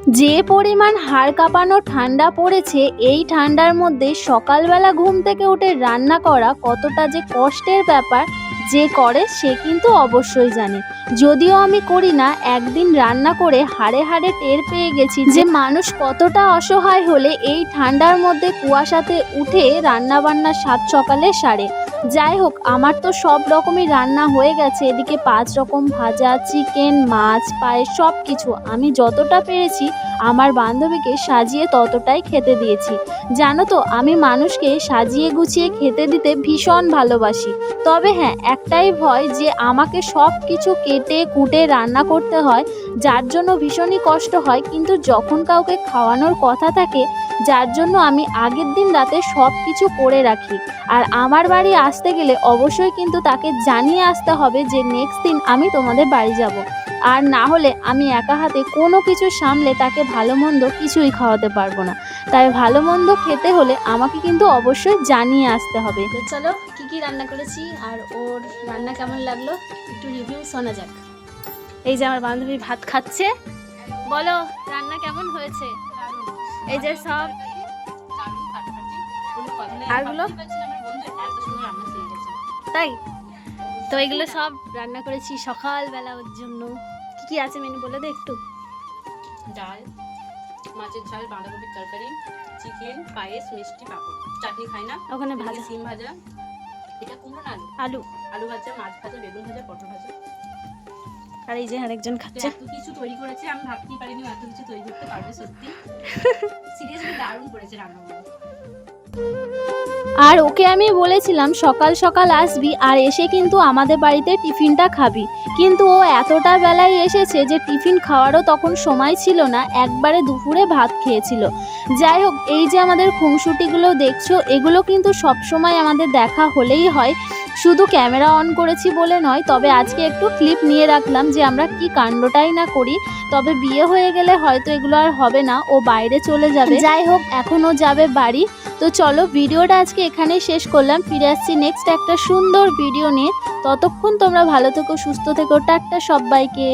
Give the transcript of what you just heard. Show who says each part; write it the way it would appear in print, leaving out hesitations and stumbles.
Speaker 1: যে পরিমাণ হাড় কাঁপানো ঠান্ডা পড়েছে, এই ঠান্ডার মধ্যে সকালবেলা ঘুম থেকে উঠে রান্না করা কতটা যে কষ্টের ব্যাপার, যে করে সে কিন্তু অবশ্যই জানে। যদিও আমি করি না, একদিন রান্না করে হাড়ে হাড়ে টের পেয়ে গেছি যে মানুষ কতটা অসহায় হলে এই ঠান্ডার মধ্যে কুয়াশাতে উঠে রান্নাবান্না সাত সকালে সারে। যাই হোক, আমার তো সব রকমই রান্না হয়ে গেছে। এদিকে 5 রকম ভাজা, চিকেন, মাছ, পায়েস সব কিছু আমি যতটা পেরেছি আমার বান্ধবীকে সাজিয়ে ততটাই খেতে দিয়েছি। জানো তো, আমি মানুষকে সাজিয়ে গুছিয়ে খেতে দিতে ভীষণ ভালোবাসি। তবে হ্যাঁ, একটাই ভয় যে আমাকে সব কিছু কেটে কুটে রান্না করতে হয়, যার জন্য ভীষণই কষ্ট হয়। কিন্তু যখন কাউকে খাওয়ানোর কথা থাকে, যার জন্য আমি আগের দিন রাতে সব কিছু করে রাখি। আর আমার বাড়ি আসতে গেলে অবশ্যই কিন্তু তাকে জানিয়ে আসতে হবে যে নেক্সট দিন আমি তোমাদের বাড়ি যাব। আর না হলে আমি একা হাতে কোনো কিছু সামলে তাকে ভালো মন্দ কিছুই খাওয়াতে পারবো না। তাই ভালো মন্দ খেতে হলে আমাকে কিন্তু অবশ্যই জানিয়ে আসতে হবে। তো চলো, কি রান্না করেছি আর ওর রান্না কেমন লাগলো একটু রিভিউ শোনা যাক। এই যে আমার বান্ধবী ভাত খাচ্ছে, বলো রান্না কেমন হয়েছে। এই যে সব আরগুলো তাই তো, এগুলো সব রান্না করেছি সকালবেলা ওর জন্য। কি আছে মেনু বলে দে একটু।
Speaker 2: ডাল, মাছের ঝাল, বাঁধাকপির তরকারি, চিকেন, পায়েস, মিষ্টি, পাঁপড়, চাটনি খাই না
Speaker 1: ওখানে ভাজা,
Speaker 2: সিম ভাজা, এটা কুমড়ো না আলু, আলু ভাজা, মাছ ভাজা, বেগুন ভাজা, পটল ভাজা।
Speaker 1: আর এই যে আরেকজন খাচ্ছে।
Speaker 2: এত কিছু তৈরি করেছে, আমি ভাবতেই পারিনি এত কিছু তৈরি করতে পারবে। সত্যি সিরিয়াসলি দারুণ করেছে রান্নাগুলো।
Speaker 1: আর ওকে আমি বলেছিলাম সকাল সকাল আসবি আর এসে কিন্তু আমাদের বাড়িতে টিফিনটা খাবি, কিন্তু ও এতটা বেলায় এসেছে যে টিফিন খাওয়ারও তখন সময় ছিল না, একবারে দুপুরে ভাত খেয়েছিল। যাই হোক, এই যে আমাদের খুনসুটিগুলো দেখছো, এগুলো কিন্তু সব সময় আমাদের দেখা হলেই হয়, শুধু ক্যামেরা অন করেছি বলে নয়। তবে আজকে একটু ক্লিপ নিয়ে রাখলাম যে আমরা কি কাণ্ডটাই না করি। তবে বিয়ে হয়ে গেলে হয়তো এগুলো আর হবে না, ও বাইরে চলে যাবে। যাই হোক, এখন ও যাবে বাড়ি। তো চলো, ভিডিওটা আজকে এখানেই শেষ করলাম। ফিরে আসছি নেক্সট একটা সুন্দর ভিডিও নিয়ে। ততক্ষণ তোমরা ভালো থেকো, সুস্থ থেকো। টাটা সবাইকে।